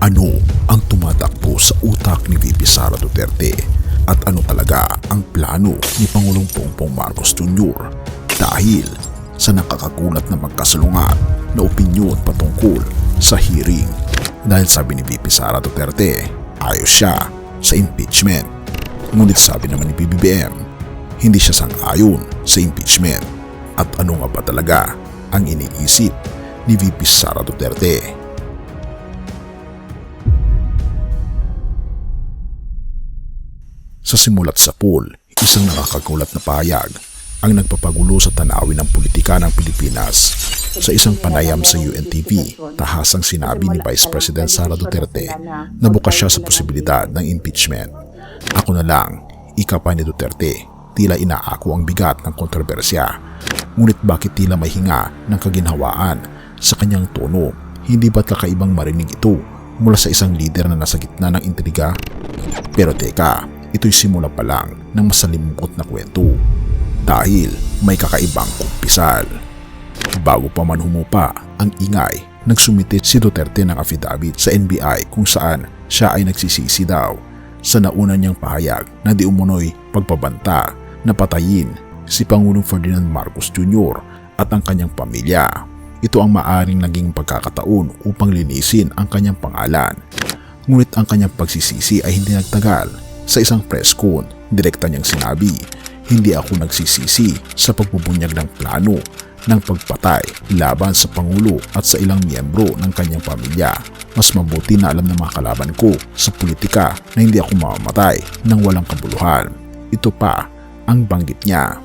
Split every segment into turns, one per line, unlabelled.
Ano ang tumatakbo sa utak ni VP Sara Duterte at ano talaga ang plano ni Pangulong Bongbong Marcos Jr. dahil sa nakakagulat na magkasalungat na opinyon patungkol sa hearing. Dahil sabi ni VP Sara Duterte, ayos siya sa impeachment. Ngunit sabi naman ni PBBM, hindi siya sang-ayon sa impeachment. At ano nga ba talaga ang iniisip ni VP Sara Duterte? Sa simulat sa poll, isang nakakagulat na pahayag ang nagpapagulo sa tanawin ng politika ng Pilipinas. Sa isang panayam sa UNTV, tahasang sinabi ni Vice President Sara Duterte na bukas siya sa posibilidad ng impeachment. Ako na lang, ika pa ni Duterte, tila inaako ang bigat ng kontrobersya. Ngunit bakit tila may hinga ng kaginhawaan sa kanyang tono? Hindi ba't kakaibang marinig ito mula sa isang lider na nasa gitna ng intriga? Pero teka, ito'y simula pa lang ng masalimuot na kwento dahil may kakaibang kumpisal. Bago pa man humupa ang ingay, nagsumite si Duterte ng affidavit sa NBI kung saan siya ay nagsisisi daw sa nauna niyang pahayag na di umunoy pagpabanta na patayin si Pangulong Ferdinand Marcos Jr. at ang kanyang pamilya. Ito ang maaring naging pagkakataon upang linisin ang kanyang pangalan. Ngunit ang kanyang pagsisisi ay hindi nagtagal. Sa isang press con, direkta niyang sinabi, hindi ako nagsisisi sa pagbubunyag ng plano ng pagpatay laban sa Pangulo at sa ilang miyembro ng kanyang pamilya. Mas mabuti na alam ng mga kalaban ko sa politika na hindi ako mamamatay ng walang kabuluhan. Ito pa ang banggit niya.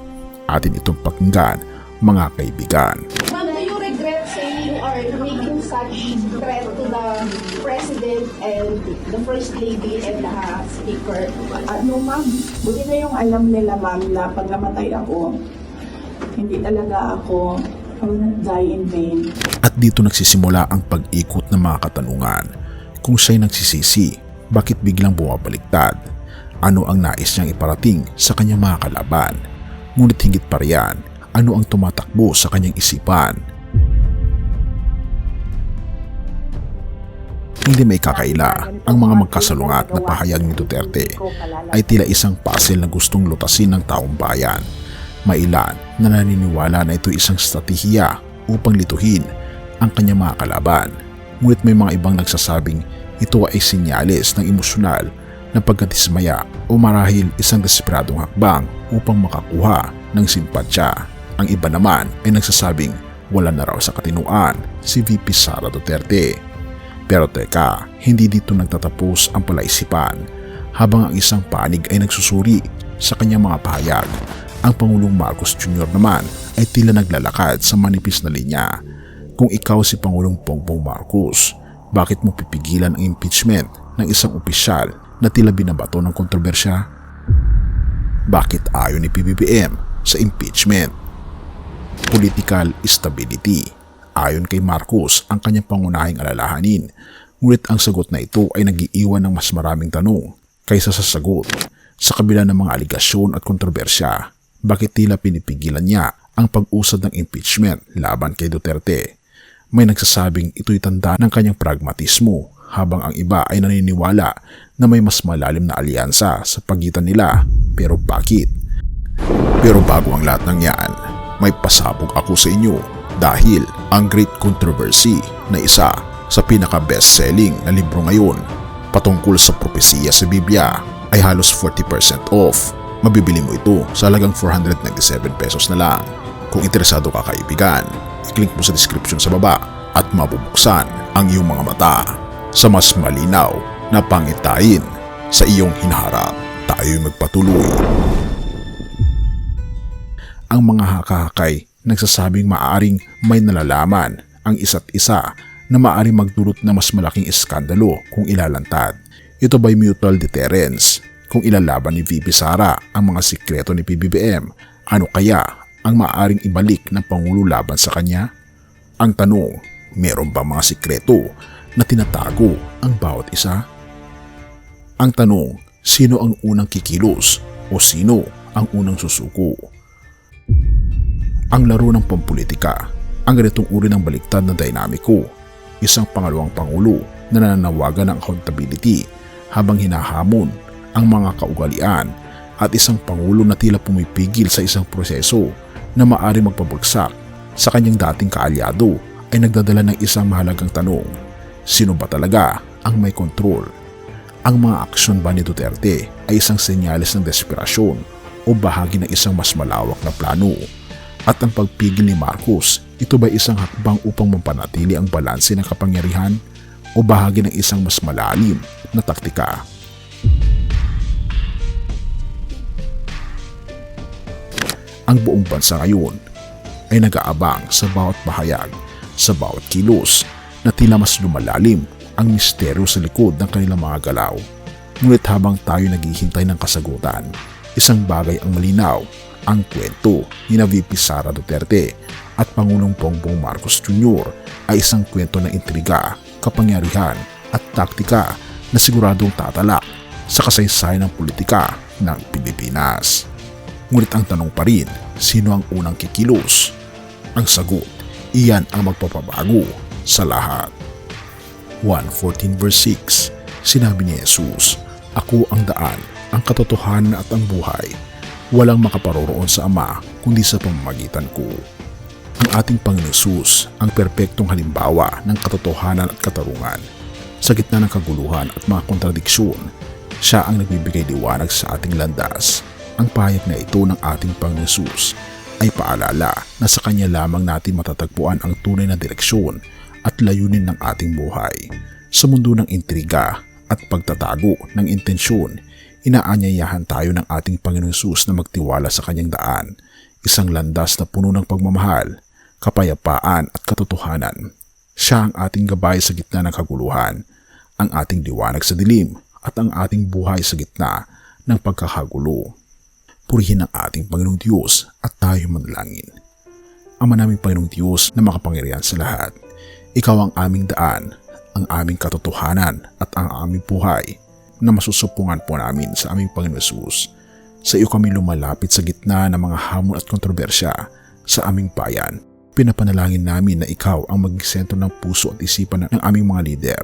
Atin itong pakinggan, mga kaibigan.
Ma'am, do you regret saying or making such threat to the President and the First Lady and the Speaker?
No ma'am, buti na yung alam nila ma'am na pag namatay ako, hindi talaga ako die in vain.
At dito nagsisimula ang pag-ikot ng mga katanungan. Kung siya'y nagsisisi, bakit biglang bumabaliktad? Ano ang nais niyang iparating sa kanyang mga kalaban? Ngunit higit pa riyan, ano ang tumatakbo sa kanyang isipan? Hindi may kakaila ang mga magkasalungat na pahayag ni Duterte ay tila isang puzzle na gustong lutasin ng taong bayan. May ilan na naniniwala na ito isang strategiya upang lituhin ang kanyang mga kalaban. Ngunit may mga ibang nagsasabing ito ay senyales ng emosyonal na pagkadismaya o marahil isang desperadong hakbang upang makakuha ng simpatsya. Ang iba naman ay nagsasabing wala na raw sa katinuan si VP Sara Duterte. Pero teka, hindi dito nagtatapos ang palaisipan. Habang ang isang panig ay nagsusuri sa kanyang mga pahayag, ang Pangulong Marcos Jr. naman ay tila naglalakad sa manipis na linya. Kung ikaw si Pangulong Bongbong Marcos, bakit mo pipigilan ang impeachment ng isang opisyal na tila binabato ng kontrobersya? Bakit ayaw ni PBBM sa impeachment? Political stability. Ayon kay Marcos ang kanyang pangunahing alalahanin, ngunit ang sagot na ito ay nag-iiwan ng mas maraming tanong kaysa sa sagot. Sa kabila ng mga aligasyon at kontrobersya, bakit tila pinipigilan niya ang pag-usad ng impeachment laban kay Duterte? May nagsasabing ito'y tanda ng kanyang pragmatismo, habang ang iba ay naniniwala na may mas malalim na alyansa sa pagitan nila. Pero bakit? Pero bago ang lahat ng yan, may pasabog ako sa inyo. Dahil ang Great Controversy na isa sa pinaka-best-selling na libro ngayon patungkol sa propesiya sa Biblia ay halos 40% off. Mabibili mo ito sa halagang 497 pesos na lang. Kung interesado ka kaibigan, i-click mo sa description sa baba at mabubuksan ang iyong mga mata sa mas malinaw na pangitain sa iyong hinaharap. Tayo'y magpatuloy. Ang mga hakahakay nagsasabing maaring may nalalaman ang isa't isa na maaring magdulot na mas malaking iskandalo kung ilalantad. Ito ba'y mutual deterrence? Kung ilalaban ni VP Sara ang mga sikreto ni PBBM, ano kaya ang maaring ibalik ng Pangulo laban sa kanya? Ang tanong, meron ba mga sikreto na tinatago ang bawat isa? Ang tanong, sino ang unang kikilos o sino ang unang susuko? Ang laro ng pampolitika, ang ganitong uri ng baliktad na dinamiko, isang pangalawang pangulo na nananawagan ng accountability habang hinahamon ang mga kaugalian at isang pangulo na tila pumipigil sa isang proseso na maaari magpabagsak sa kanyang dating kaalyado ay nagdadala ng isang mahalagang tanong. Sino ba talaga ang may kontrol? Ang mga aksyon ba ni Duterte ay isang senyales ng desperasyon o bahagi ng isang mas malawak na plano? At ang pagpigil ni Marcos, ito ba isang hakbang upang mampanatili ang balanse ng kapangyarihan o bahagi ng isang mas malalim na taktika? Ang buong bansa ngayon ay nag-aabang sa bawat bahayag, sa bawat kilos na tila mas lumalalim ang misteryo sa likod ng kanilang mga galaw. Ngunit habang tayo naghihintay ng kasagutan, isang bagay ang malinaw, ang kwento ni VP Sara Duterte at Pangulong Bongbong Marcos Jr. ay isang kwento ng intriga, kapangyarihan at taktika na siguradong tatalak sa kasaysayan ng politika ng Pilipinas. Ngunit ang tanong pa rin, sino ang unang kikilos? Ang sagot, iyan ang magpapabago sa lahat. 1:14 verse 6, sinabi ni Jesus, "Ako ang daan, ang katotohanan at ang buhay. Walang makaparoroon sa Ama kundi sa pamamagitan ko." Ang ating Panginoon Jesus ang perpektong halimbawa ng katotohanan at katarungan. Sa gitna ng kaguluhan at mga kontradiksyon, siya ang nagbibigay liwanag sa ating landas. Ang pahayag na ito ng ating Panginoon Jesus ay paalala na sa Kanya lamang natin matatagpuan ang tunay na direksyon at layunin ng ating buhay. Sa mundo ng intriga at pagtatago ng intensyon, inaanyayahan tayo ng ating Panginoon Jesus na magtiwala sa Kanyang daan, isang landas na puno ng pagmamahal, kapayapaan at katotohanan. Siya ang ating gabay sa gitna ng kaguluhan, ang ating liwanag sa dilim at ang ating buhay sa gitna ng pagkakagulo. Purihin ang ating Panginoong Diyos at tayo manalangin. Ama naming Panginoong Diyos na makapangyarihan sa lahat, Ikaw ang aming daan, ang aming katotohanan at ang aming buhay na masusupungan po namin sa aming Panginoon Jesus. Sa iyo kami lumalapit sa gitna ng mga hamon at kontrobersya sa aming bayan. Pinapanalangin namin na Ikaw ang maging sentro ng puso at isipan ng aming mga lider.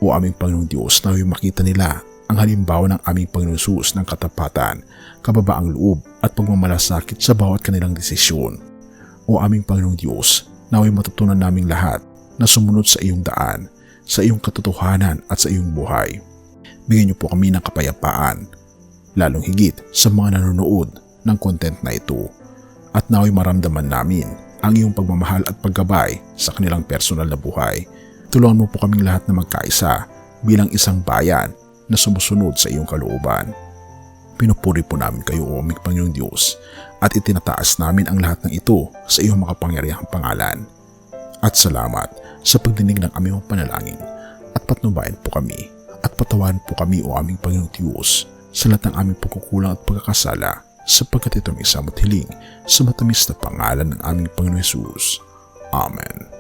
O aming Panginoong Diyos, na makita nila ang halimbawa ng aming Panginoon Jesus ng katapatan, kababaang loob at pagmamalasakit sa bawat kanilang desisyon. O aming Panginoong Diyos, naway matutunan naming lahat na sumunod sa iyong daan, sa iyong katotohanan at sa iyong buhay. Bigyan niyo po kami ng kapayapaan, lalong higit sa mga nanonood ng content na ito, at naway maramdaman namin ang iyong pagmamahal at paggabay sa kanilang personal na buhay. Tulungan mo po kaming lahat na magkaisa bilang isang bayan na sumusunod sa iyong kalooban. Pinupuri po namin kayo, o aming Panginoong Diyos, at itinataas namin ang lahat ng ito sa iyong makapangyarihang pangalan. At salamat sa pagdinig ng aming panalangin, at patnubayan po kami at patawan po kami, o aming Panginoong Diyos, sa lahat ng aming pagkukulang at pagkakasala, sapagkat ito ang isang hiling sa matamis na pangalan ng aming Panginoong Jesus. Amen.